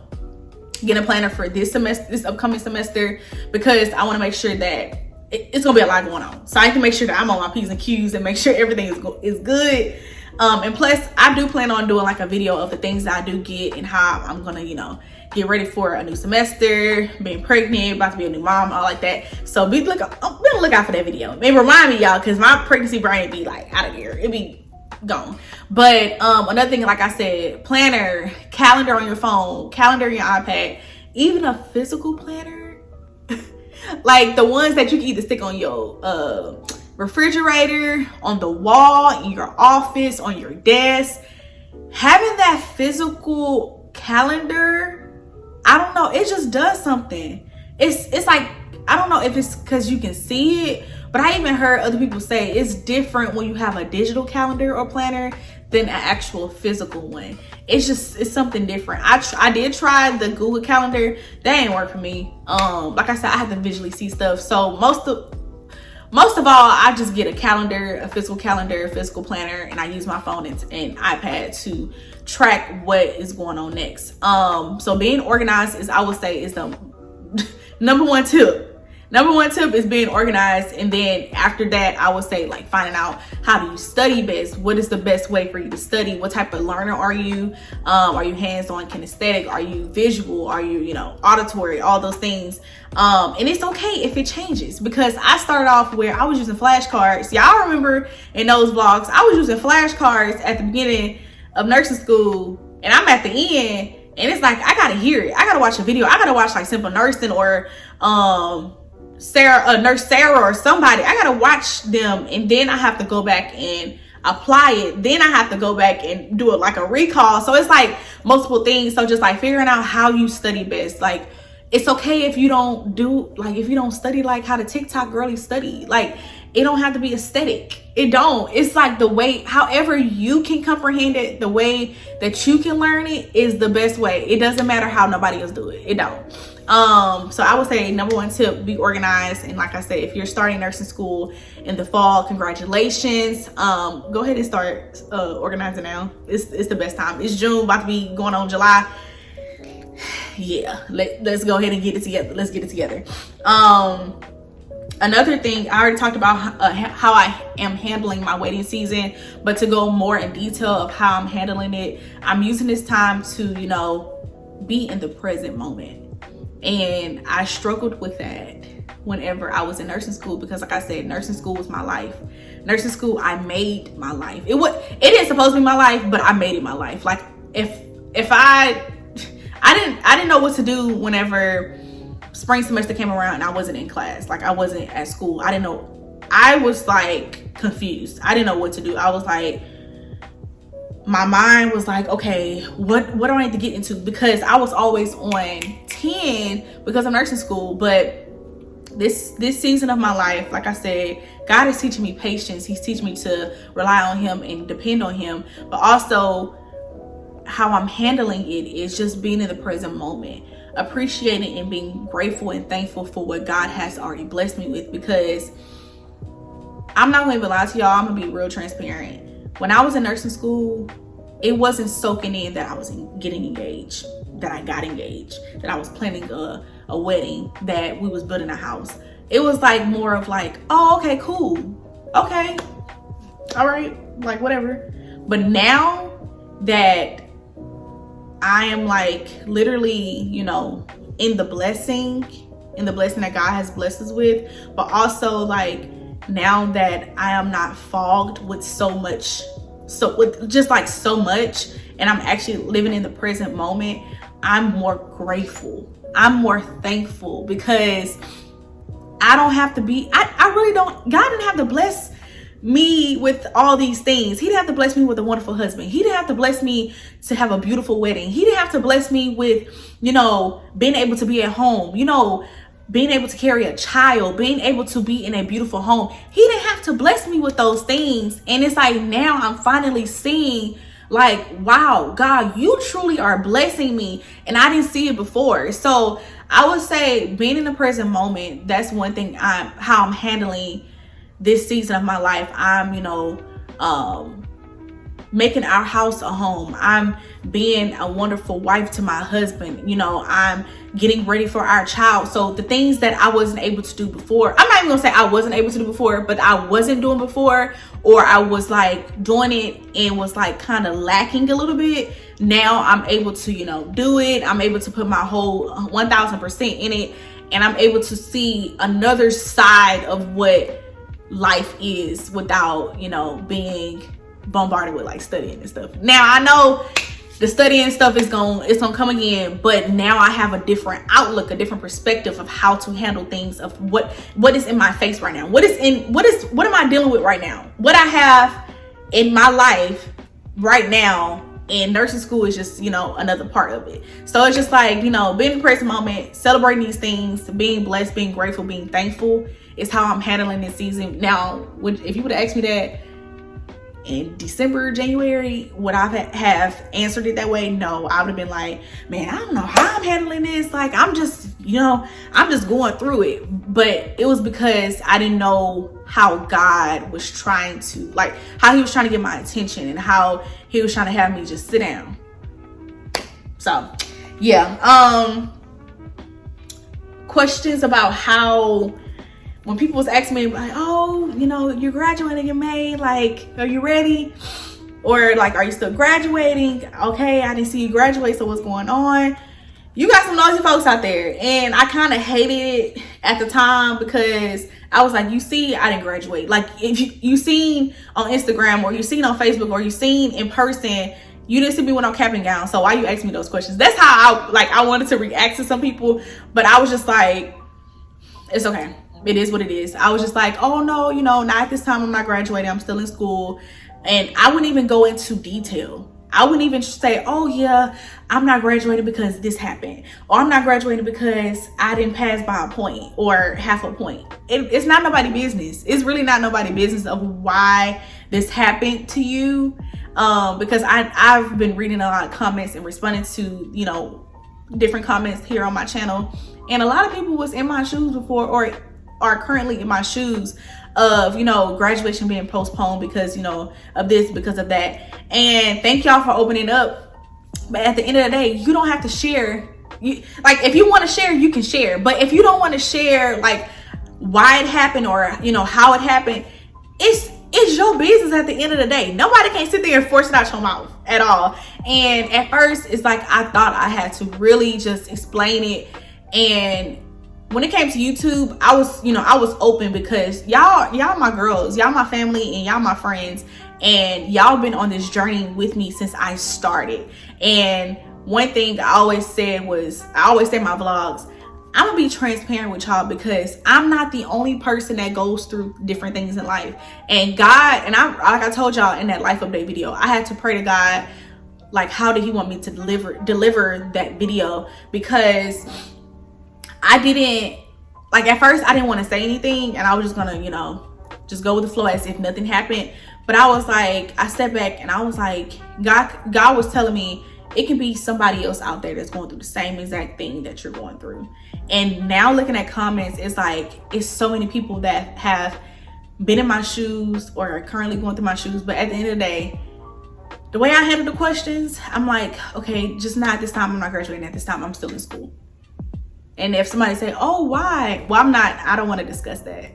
getting a planner for this semester, this upcoming semester, because I want to make sure that it's going to be a lot going on. So I can make sure that I'm on my P's and Q's and make sure everything is good. And plus I do plan on doing like a video of the things that I do get and how I'm gonna, you know, get ready for a new semester, being pregnant, about to be a new mom, all like that. So be look out for that video. Maybe remind me, y'all, because my pregnancy brain be like out of here. It be gone. But another thing, like I said, planner, calendar on your phone, calendar on your iPad, even a physical planner, like the ones that you can either stick on your refrigerator, on the wall, in your office, on your desk. Having that physical calendar, I don't know, it just does something. It's like, I don't know if it's because you can see it, but I even heard other people say it's different when you have a digital calendar or planner than an actual physical one. It's something different. I did try the Google Calendar. That ain't work for me. Like I said, I have to visually see stuff. So most of all, I just get a calendar, a physical calendar, a physical planner, and I use my phone and iPad to track what is going on next. So being organized is, I would say, is the number one tip. Number one tip is being organized. And then after that, I would say, like, finding out how do you study best? What is the best way for you to study? What type of learner are you? Are you hands-on, kinesthetic? Are you visual? Are you, you know, auditory? All those things. And it's okay if it changes, because I started off where I was using flashcards. Y'all remember in those vlogs, I was using flashcards at the beginning of nursing school, and I'm at the end, and it's like, I gotta hear it. I gotta watch a video. I gotta watch like Simple Nursing or Nurse Sarah or somebody. I gotta watch them, and then I have to go back and apply it. Then I have to go back and do it like a recall. So it's like multiple things. So just like figuring out how you study best. Like, It's okay if you don't do, like, if you don't study like how the TikTok girlies study. Like, it don't have to be aesthetic. It don't. It's like the way, however you can comprehend it, the way that you can learn it is the best way. It doesn't matter how nobody else do it. It don't. So I would say number one tip, be organized. And like I said, if you're starting nursing school in the fall, congratulations. Go ahead and start organizing now. It's the best time. It's June, about to be going on July. Yeah, let's go ahead and get it together. Let's get it together. Another thing, I already talked about how I am handling my waiting season, but to go more in detail of how I'm handling it, I'm using this time to, you know, be in the present moment. And I struggled with that whenever I was in nursing school, because like I said, nursing school was my life. Nursing school, I made my life. It didn't supposed to be my life, but I made it my life. Like, if I didn't know what to do whenever spring semester came around and I wasn't in class. Like, I wasn't at school. I didn't know. I was like confused. I didn't know what to do. I was like, my mind was like, okay, what do I need to get into? Because I was always on 10 because of nursing school. But this season of my life, like I said, God is teaching me patience. He's teaching me to rely on him and depend on him. But also, how I'm handling it is just being in the present moment, appreciating and being grateful and thankful for what God has already blessed me with. Because I'm not going to lie to y'all, I'm going to be real transparent. When I was in nursing school, it wasn't soaking in that I was getting engaged, that I got engaged, that I was planning a wedding, that we was building a house. It was like more of like, oh, okay, cool. Okay. All right. Like, whatever. But now that I am like literally, you know, in the blessing that God has blessed us with, but also like now that I am not fogged with so much, and I'm actually living in the present moment, I'm more grateful. I'm more thankful, because I don't have to be, I really don't, God didn't have to bless me with all these things. He didn't have to bless me with a wonderful husband. He didn't have to bless me to have a beautiful wedding. He didn't have to bless me with, you know, being able to be at home, you know, being able to carry a child, being able to be in a beautiful home. He didn't have to bless me with those things. And it's like, now I'm finally seeing, like, wow, God, you truly are blessing me, and I didn't see it before. So I would say being in the present moment, that's one thing how I'm handling this season of my life. I'm, you know, making our house a home. I'm being a wonderful wife to my husband. You know, I'm getting ready for our child. So the things that I wasn't able to do before, I'm not even gonna say I wasn't able to do before, but I wasn't doing before, or I was like doing it and was like kind of lacking a little bit. Now I'm able to, you know, do it. I'm able to put my whole 1000% in it, and I'm able to see another side of what life is without, you know, being bombarded with like studying and stuff. Now I know the studying stuff is it's gonna come again, but now I have a different outlook, a different perspective of how to handle things, of what is in my face right now, what am I dealing with right now, what I have in my life right now. And nursing school is just, you know, another part of it. So it's just like, you know, being in the present moment, celebrating these things, being blessed, being grateful, being thankful is how I'm handling this season. Now, if you would have asked me that in December, January, would I have answered it that way? No, I would have been like, man, I don't know how I'm handling this. Like, I'm just, you know, I'm just going through it. But it was because I didn't know how God was trying to, like, how he was trying to get my attention, and how he was trying to have me just sit down. So, yeah. Questions about how, when people was asking me like, oh, you know, you're graduating in May, like, are you ready? Or like, are you still graduating? Okay, I didn't see you graduate, so what's going on? You got some nosy folks out there. And I kind of hated it at the time, because I was like, you see, I didn't graduate. Like, if you seen on Instagram, or you seen on Facebook, or you seen in person, you didn't see me with no cap and gown. So why you asking me those questions? That's how I wanted to react to some people, but I was just like, it's okay. It is what it is. I was just like, oh no, you know, not at this time. I'm not graduating. I'm still in school. And I wouldn't even go into detail. I wouldn't even say, oh yeah, I'm not graduating because this happened, or I'm not graduating because I didn't pass by a point or half a point. It's not nobody's business. It's really not nobody's business of why this happened to you. Because I've been reading a lot of comments and responding to, you know, different comments here on my channel, and a lot of people was in my shoes before, or are currently in my shoes of, you know, graduation being postponed because, you know, of this, because of that. And thank y'all for opening up. But at the end of the day, you don't have to share. Like, if you want to share, you can share. But if you don't want to share, like, why it happened or, you know, how it happened, it's your business at the end of the day. Nobody can sit there and force it out your mouth at all. And at first, it's like I thought I had to really just explain it. And when it came to YouTube, I was open because y'all my girls, y'all my family, and y'all my friends, and y'all been on this journey with me since I started. And one thing I always said was, I always say in my vlogs, I'm gonna be transparent with y'all because I'm not the only person that goes through different things in life. And God, and like I told y'all in that life update video, I had to pray to God, like, how did he want me to deliver that video? Because I didn't, like, at first I didn't want to say anything, and I was just gonna, you know, just go with the flow as if nothing happened. But I was like, I stepped back and I was like, God was telling me it can be somebody else out there that's going through the same exact thing that you're going through. And now looking at comments, it's like, it's so many people that have been in my shoes or are currently going through my shoes. But at the end of the day, the way I handle the questions, I'm like, okay, just not at this time. I'm not graduating at this time. I'm still in school. And if somebody say, oh, why? Well, I don't want to discuss that.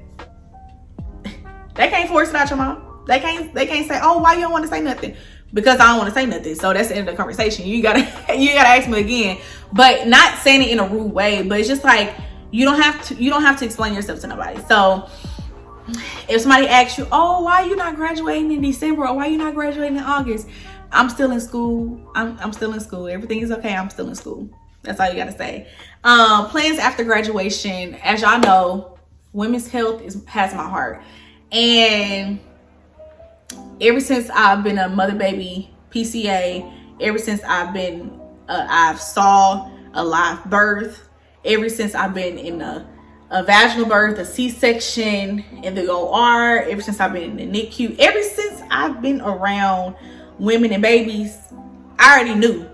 They can't force it out your mouth. They can't say, oh, why you don't want to say nothing? Because I don't want to say nothing. So that's the end of the conversation. You gotta ask me again. But not saying it in a rude way, but it's just like, you don't have to explain yourself to nobody. So if somebody asks you, oh, why are you not graduating in December, or why are you not graduating in August? I'm still in school. I'm still in school. Everything is okay. I'm still in school. That's all you gotta say. Plans after graduation. As y'all know, women's health has my heart. And ever since I've been a mother baby PCA, ever since I've saw a live birth, ever since I've been in a vaginal birth, a C-section, in the OR, ever since I've been in the NICU, ever since I've been around women and babies, I knew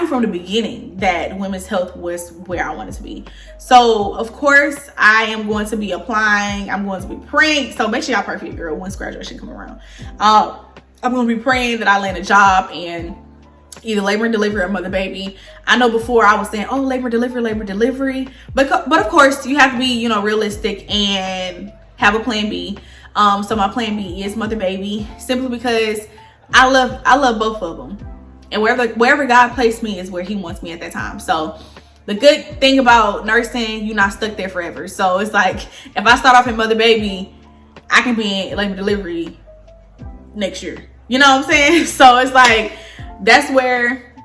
from the beginning that women's health was where I wanted to be. So of course I am going to be applying. I'm going to be praying. So make sure y'all pray for your girl once graduation come around. I'm going to be praying that I land a job in either labor and delivery or mother baby. I know before I was saying, oh, labor delivery. But of course you have to be, you know, realistic and have a plan B. So my plan B is mother baby, simply because I love both of them. And wherever God placed me is where he wants me at that time. So the good thing about nursing, you're not stuck there forever. So it's like, if I start off in mother baby, I can be in labor delivery next year. You know what I'm saying? So it's like, that's where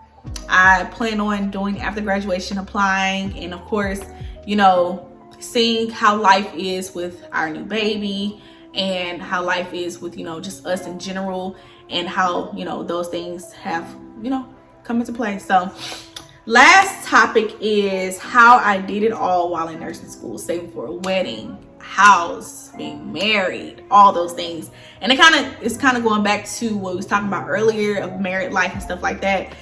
I plan on doing after graduation, applying. And of course, you know, seeing how life is with our new baby and how life is with, you know, just us in general, and how, you know, those things have, you know, come into play. So last topic is how I did it all while in nursing school, saving for a wedding, house, being married, all those things. And it's kind of going back to what we was talking about earlier of married life and stuff like that.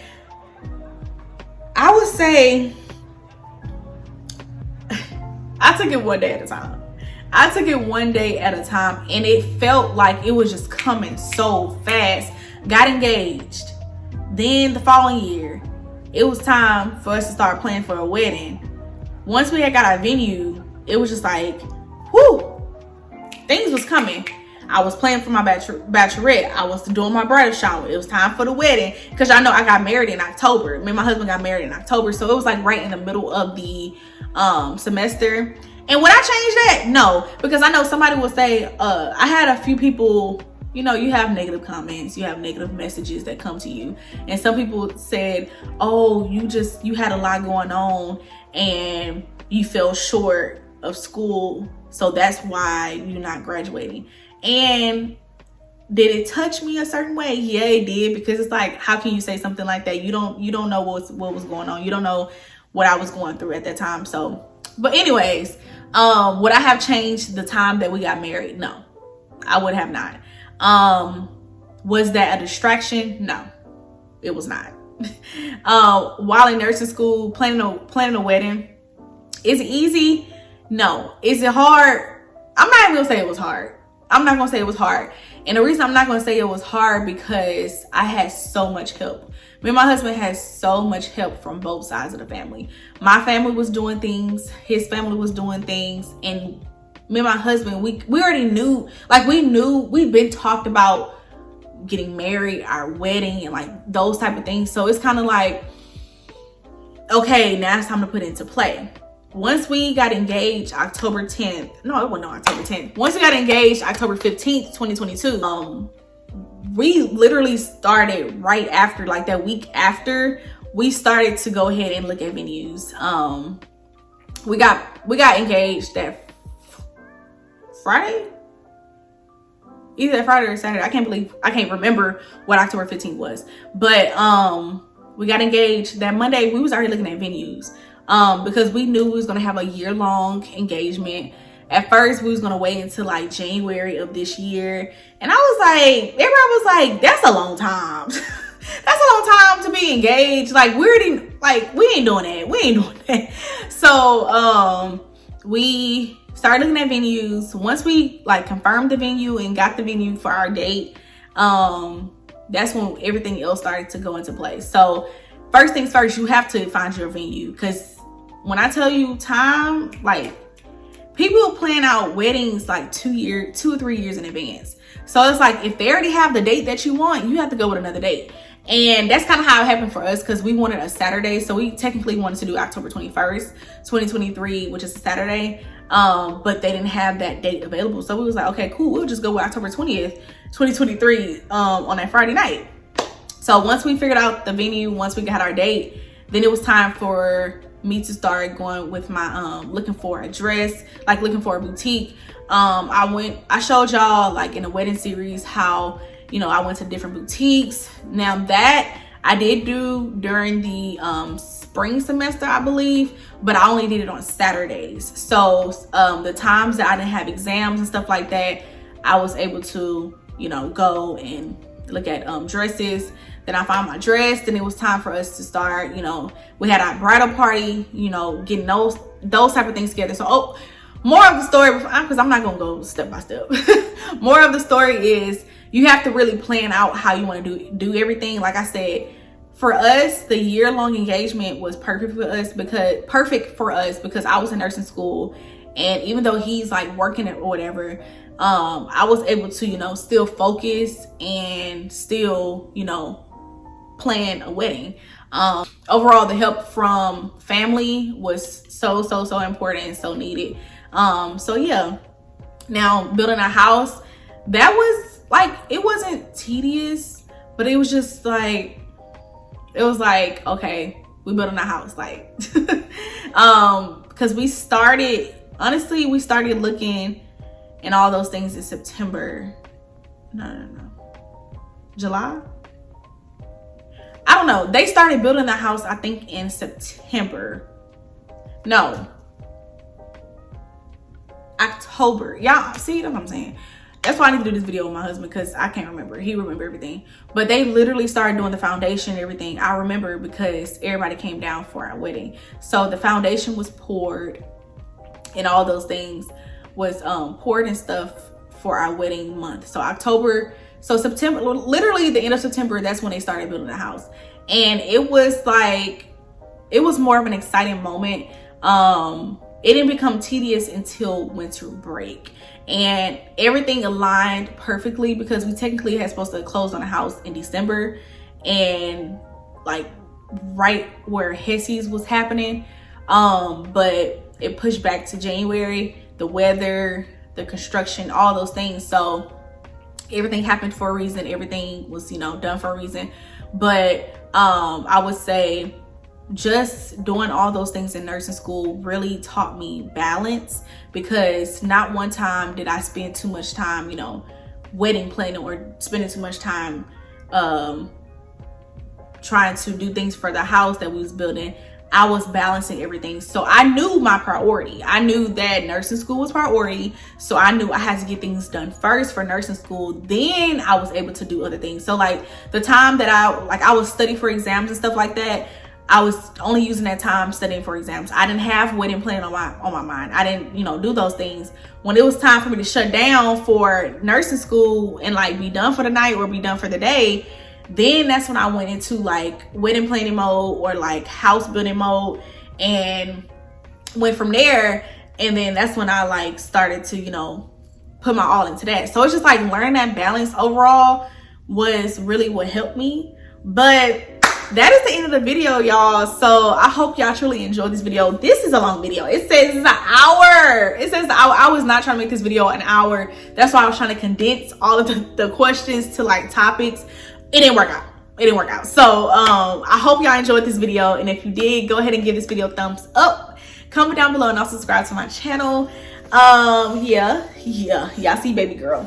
I would say I took it one day at a time. And it felt like it was just coming so fast. Got engaged. Then the following year, it was time for us to start planning for a wedding. Once we had got our venue, it was just like, whoo, things was coming. I was planning for my bachelorette. I was doing my bridal shower. It was time for the wedding, because I know I got married in October. Me and my husband got married in October, so it was like right in the middle of the semester. And would I change that? No, because I know somebody will say, I had a few people, you know, you have negative comments, you have negative messages that come to you. And some people said, oh, you had a lot going on and you fell short of school, so that's why you're not graduating. And Did it touch me a certain way? Yeah, it did, because it's like, how can you say something like that? You don't know what was going on. You don't know what I was going through at that time. So, but anyways, would I have changed the time that we got married? No, I would have not. Was that a distraction? No, it was not. While in nursing school, planning a wedding, is it easy? No. Is it hard? I'm not even gonna say it was hard. I'm not gonna say it was hard. And the reason I'm not gonna say it was hard, because I had so much help. Me and my husband had so much help from both sides of the family. My family was doing things, his family was doing things, and me and my husband, we already knew, like we'd been talked about getting married, our wedding, and like those type of things. So it's kind of like, okay, now it's time to put it into play. Once we got engaged October 10th, no, it wasn't October 10th. Once we got engaged October 15th, 2022, we literally started right after, like that week after, we started to go ahead and look at venues. We got engaged that Friday? Either that Friday or Saturday. I can't remember what October 15th was. But we got engaged that Monday. We was already looking at venues. Because we knew we was gonna have a year-long engagement. At first, we was gonna wait until like January of this year, and I was like, everybody was like, "That's a long time. That's a long time to be engaged. Like we ain't doing that. We ain't doing that." So we started looking at venues. Once we like confirmed the venue and got the venue for our date, that's when everything else started to go into place. So first things first, you have to find your venue, because when I tell you time, like people plan out weddings like 2 or 3 years in advance. So it's like, if they already have the date that you want, you have to go with another date. And that's kind of how it happened for us, because we wanted a Saturday. So we technically wanted to do October 21st, 2023, which is a Saturday. But they didn't have that date available. So we was like, okay, cool. We'll just go with October 20th, 2023 on that Friday night. So once we figured out the venue, once we got our date, then it was time for me to start going with my looking for a dress, like looking for a boutique. I showed y'all like in the wedding series how, you know, I went to different boutiques. Now that I did do during the spring semester, I believe, but I only did it on Saturdays. So the times that I didn't have exams and stuff like that, I was able to, you know, go and look at dresses. Then I found my dress, and it was time for us to start, you know, we had our bridal party, you know, getting those type of things together. So more of the story, because I'm not gonna go step by step. More of the story is you have to really plan out how you want to do everything. Like I said, for us, the year-long engagement was perfect for us because I was in nursing school, and even though he's like working or whatever, I was able to, you know, still focus and still, you know, plan a wedding. Overall, the help from family was so important and so needed. So yeah, now building a house, that was like, it wasn't tedious, but it was just like, it was like, okay, we building a house, like because we started looking and all those things in September. No. July? I don't know. They started building the house, I think, in September. No. October. Y'all, see what I'm saying? That's why I need to do this video with my husband, because I can't remember. He remember everything. But they literally started doing the foundation and everything. I remember because everybody came down for our wedding. So the foundation was poured and all those things was poured and stuff for our wedding month. So September, literally the end of September, that's when they started building the house. And it was like, it was more of an exciting moment. It didn't become tedious until winter break, and everything aligned perfectly because we technically had supposed to close on the house in December, and like right where Hesse's was happening, but it pushed back to January. The weather, the construction, all those things. So everything happened for a reason. Everything was, you know, done for a reason. But I would say just doing all those things in nursing school really taught me balance, because not one time did I spend too much time, you know, wedding planning or spending too much time trying to do things for the house that we was building. I was balancing everything. So I knew my priority. I knew that nursing school was priority. So I knew I had to get things done first for nursing school. Then I was able to do other things. So like the time that I was studying for exams and stuff like that, I was only using that time studying for exams. I didn't have wedding planning on my mind. I didn't, do those things. When it was time for me to shut down for nursing school and like be done for the night or be done for the day, then that's when I went into like wedding planning mode or like house building mode, and went from there. And then that's when I like started to, put my all into that. So it's just like learning that balance overall was really what helped me. But that is the end of the video, y'all. So I hope y'all truly enjoyed this video. This is a long video. It says it's an hour. It says I was not trying to make this video an hour. That's why I was trying to condense all of the questions to like topics. It didn't work out. It didn't work out. So I hope y'all enjoyed this video. And if you did, go ahead and give this video a thumbs up. Comment down below and also subscribe to my channel. Yeah, y'all see baby girl.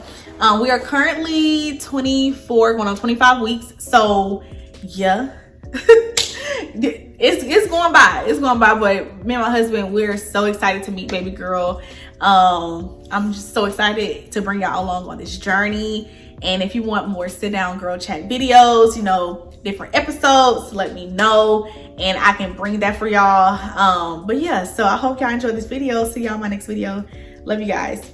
We are currently 24, going on 25 weeks. So yeah. it's going by, but me and my husband, we're so excited to meet baby girl. I'm just so excited to bring y'all along on this journey. And if you want more sit down girl chat videos, different episodes, let me know and I can bring that for y'all. But yeah, so I hope y'all enjoyed this video. See y'all in my next video. Love you guys.